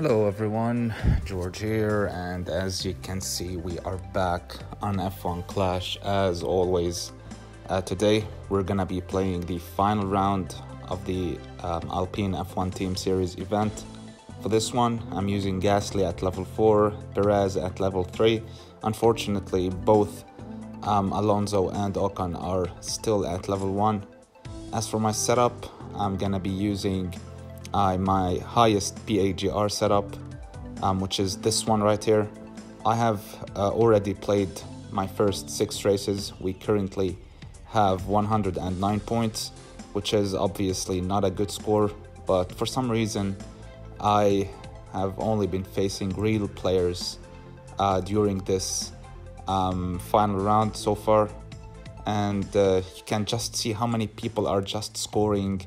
Hello everyone, George here, and as you can see we are back on F1 Clash as always. Today we're gonna be playing the final round of the Alpine F1 Team Series event. For this one I'm using Gasly at level 4, Perez at level 3. Unfortunately both Alonso and Ocon are still at level 1. As for my setup, I'm gonna be using my highest PAGR setup, which is this one right here. I have already played my first 6 races. We currently have 109 points, which is obviously not a good score, but for some reason I have only been facing real players during this final round so far, and you can just see how many people are just scoring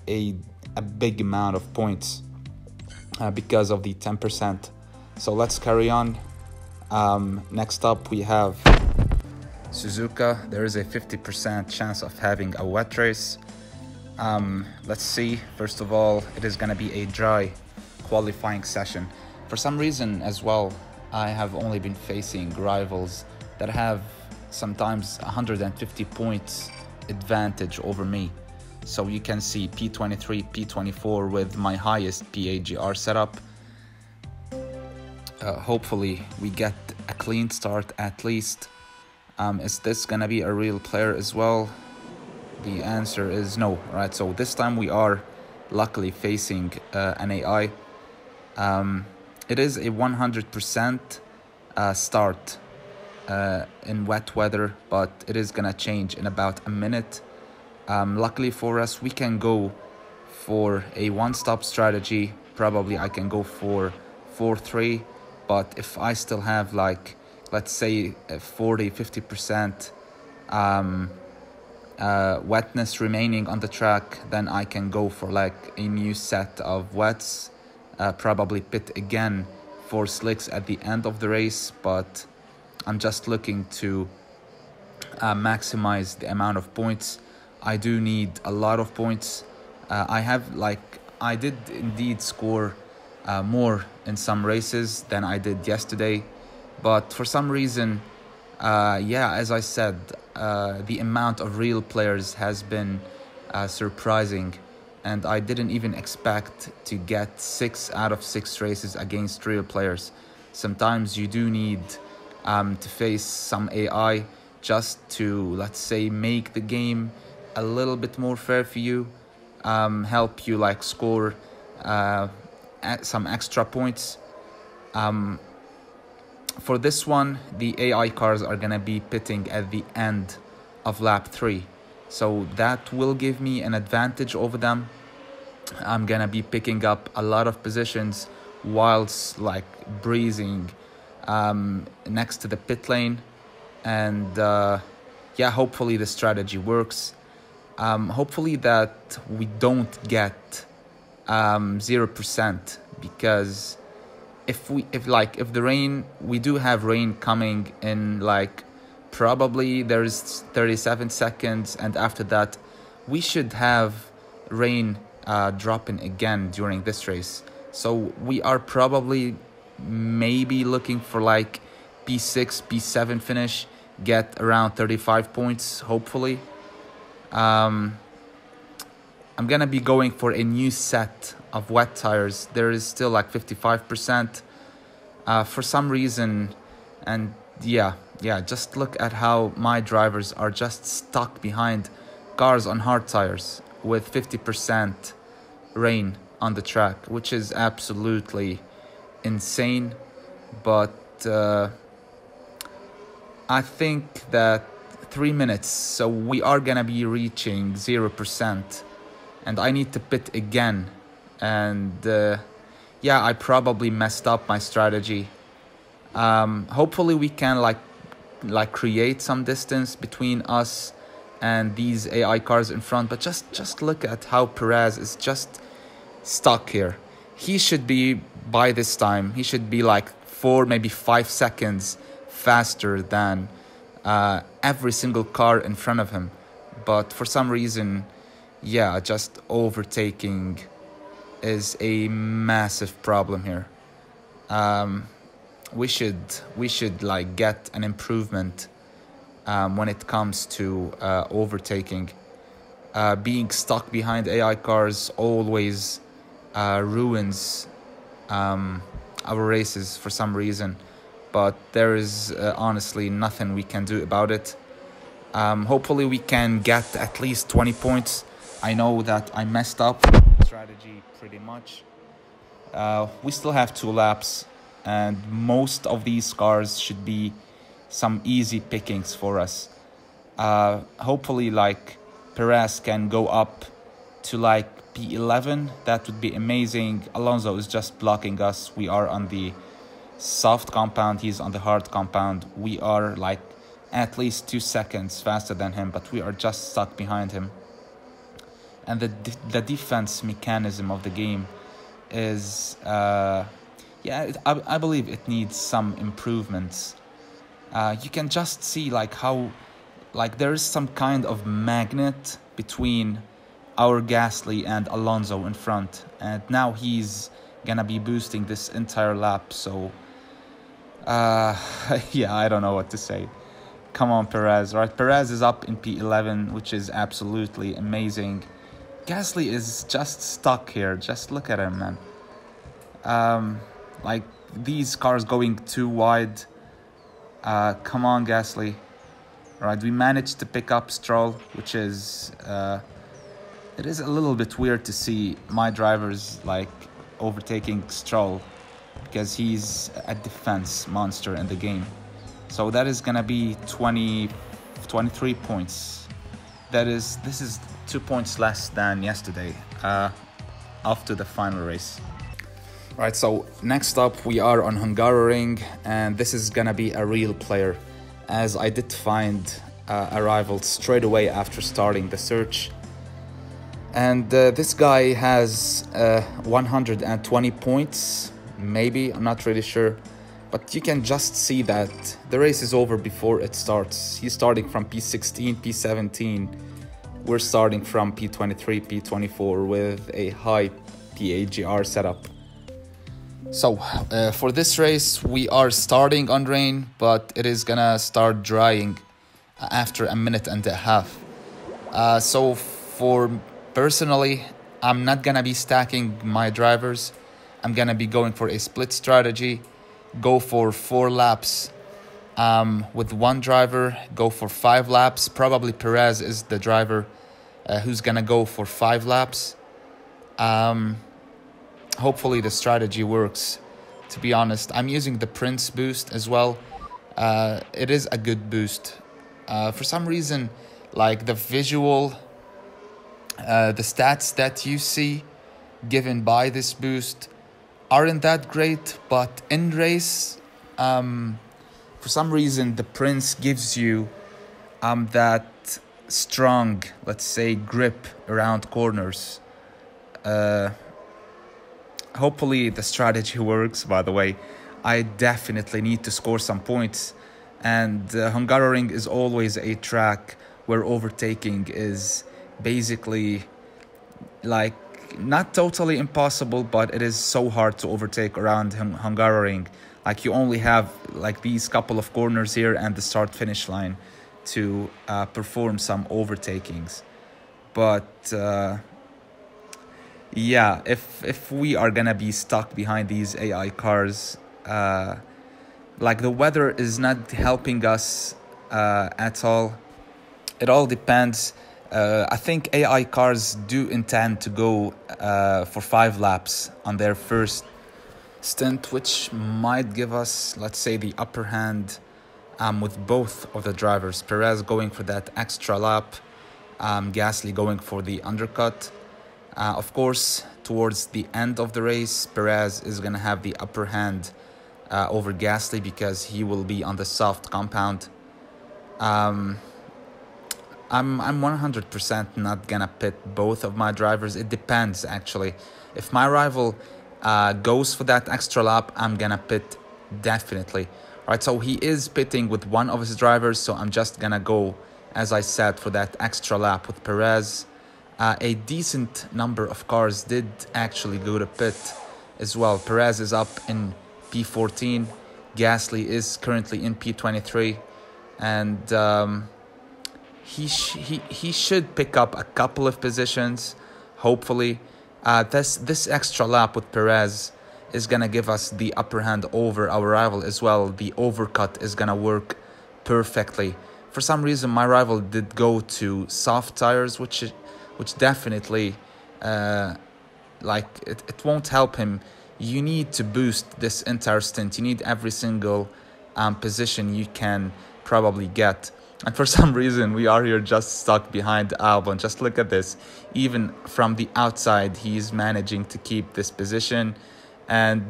a big amount of points because of the 10%. So let's carry on. Next up we have Suzuka. There is a 50% chance of having a wet race. Let's see. First of all, it is going to be a dry qualifying session. For some reason as well, I have only been facing rivals that have sometimes 150 points advantage over me. So you can see P23, P24 with my highest PAGR setup. Hopefully we get a clean start at least. Is this gonna be a real player as well? The answer is no, right? So this time we are luckily facing an AI. It is a 100% start in wet weather, but it is gonna change in about a minute. Luckily for us, we can go for a one-stop strategy. Probably I can go for 4-3, but if I still have, like, let's say 40-50% wetness remaining on the track, then I can go for like a new set of wets, probably pit again for slicks at the end of the race, but I'm just looking to maximize the amount of points. I do need a lot of points. I did indeed score more in some races than I did yesterday, but for some reason, as I said, the amount of real players has been surprising, and I didn't even expect to get 6 out of 6 races against real players. Sometimes you do need to face some AI just to, let's say, make the game a little bit more fair for you, help you like score some extra points. For this one, the AI cars are gonna be pitting at the end of lap 3, so that will give me an advantage over them. I'm gonna be picking up a lot of positions whilst like breezing next to the pit lane, and hopefully the strategy works. Hopefully that we don't get 0%, because if the rain, we do have rain coming in, like probably there's 37 seconds, and after that we should have rain dropping again during this race. So we are probably maybe looking for like P6, P7 finish, get around 35 points hopefully. I'm gonna be going for a new set of wet tires. There is still like 55% for some reason, and just look at how my drivers are just stuck behind cars on hard tires with 50% rain on the track, which is absolutely insane. But I think that 3 minutes, so we are gonna be reaching 0%, and I need to pit again, and I probably messed up my strategy. Hopefully we can like create some distance between us and these AI cars in front, but just look at how Perez is just stuck here. He should be, by this time, he should be like 4, maybe 5 seconds faster than every single car in front of him, but for some reason just overtaking is a massive problem here. We should like get an improvement when it comes to overtaking. Being stuck behind AI cars always ruins our races for some reason, but there is honestly nothing we can do about it. Hopefully we can get at least 20 points. I know that I messed up strategy pretty much. We still have 2 laps, and most of these cars should be some easy pickings for us. Hopefully like Perez can go up to like P11. That would be amazing. Alonso is just blocking us. We are on the soft compound, he's on the hard compound. We are like at least 2 seconds faster than him, but we are just stuck behind him. And the defense mechanism of the game is I believe it needs some improvements. You can just see like how like there is some kind of magnet between our Gasly and Alonso in front, and now he's gonna be boosting this entire lap. So yeah, I don't know what to say. Come on, Perez. Right, Perez is up in P11, which is absolutely amazing. Gasly is just stuck here. Just look at him, man. Like these cars going too wide. Come on, Gasly. Right, we managed to pick up Stroll, which is it is a little bit weird to see my drivers like overtaking Stroll, because he's a defense monster in the game. So that is gonna be 23 points. This is 2 points less than yesterday after the final race. Right, so next up we are on Hungaroring, and this is gonna be a real player, as I did find a rival straight away after starting the search. And this guy has 120 points, maybe, I'm not really sure. But you can just see that the race is over before it starts. He's starting from P16, P17. We're starting from P23, P24 with a high PAGR setup. So for this race, we are starting on rain, but it is gonna start drying after a minute and a half. So for personally, I'm not gonna be stacking my drivers. I'm gonna be going for a split strategy. Go for 4 laps with one driver. Go for 5 laps. Probably Perez is the driver who's gonna go for 5 laps. Hopefully the strategy works. To be honest, I'm using the Prince boost as well. It is a good boost. For some reason, like the visual, the stats that you see given by this boost aren't that great, but in race, for some reason, the Prince gives you that strong, let's say, grip around corners. Hopefully the strategy works, by the way. I definitely need to score some points, and Hungaroring is always a track where overtaking is basically like not totally impossible, but it is so hard to overtake around Hungaroring. Like you only have like these couple of corners here and the start finish line to perform some overtakings. But yeah, if we are gonna be stuck behind these AI cars, like the weather is not helping us at all. It all depends. I think AI cars do intend to go for 5 laps on their first stint, which might give us, let's say, the upper hand with both of the drivers. Perez going for that extra lap, Gasly going for the undercut. Of course, towards the end of the race, Perez is going to have the upper hand over Gasly because he will be on the soft compound. I'm 100% not gonna pit both of my drivers. It depends, actually. If my rival goes for that extra lap, I'm gonna pit definitely. All right, so he is pitting with one of his drivers, so I'm just gonna go, as I said, for that extra lap with Perez. a decent number of cars did actually go to pit as well. Perez is up in P14. Gasly is currently in P23, and he should pick up a couple of positions, hopefully. This extra lap with Perez is gonna give us the upper hand over our rival as well. The overcut is gonna work perfectly. For some reason, my rival did go to soft tires, which definitely it won't help him. You need to boost this entire stint. You need every single position you can probably get. And for some reason, we are here just stuck behind Albon. Just look at this. Even from the outside, he's managing to keep this position, and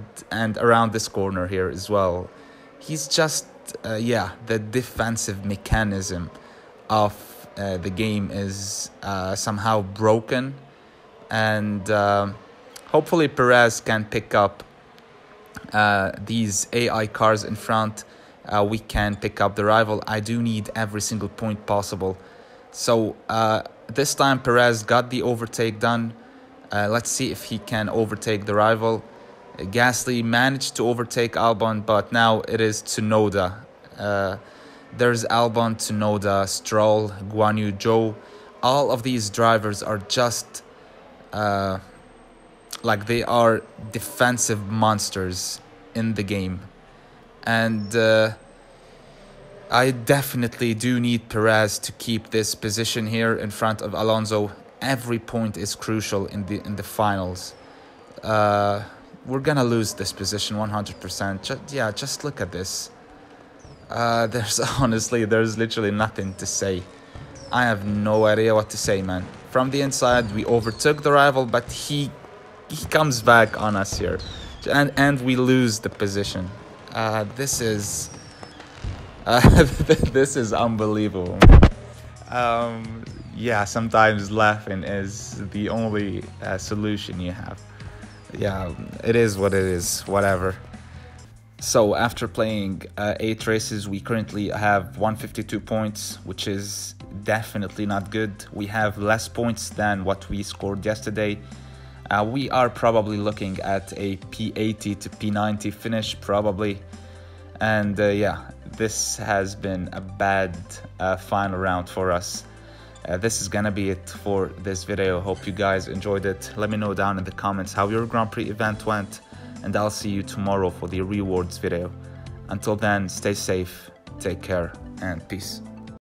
around this corner here as well. He's just, the defensive mechanism of the game is somehow broken. And hopefully Perez can pick up these AI cars in front. We can pick up the rival. I do need every single point possible. So this time Perez got the overtake done. Let's see if he can overtake the rival. Gasly managed to overtake Albon, but now it is Tsunoda. There's Albon, Tsunoda, Stroll, Guan Yu Zhou. All of these drivers are just they are defensive monsters in the game. And I definitely do need Perez to keep this position here in front of Alonso. Every point is crucial in the finals. We're gonna lose this position 100%. Just look at this. There's literally nothing to say. I have no idea what to say, man. From the inside, we overtook the rival, but he comes back on us here, and we lose the position. This is this is unbelievable. Sometimes laughing is the only solution you have. Yeah, it is what it is, whatever. So after playing 8 races, we currently have 152 points, which is definitely not good. We have less points than what we scored yesterday. We are probably looking at a P80 to P90 finish, probably. And this has been a bad final round for us. This is gonna be it for this video. Hope you guys enjoyed it. Let me know down in the comments how your Grand Prix event went, and I'll see you tomorrow for the rewards video. Until then, stay safe, take care, and peace.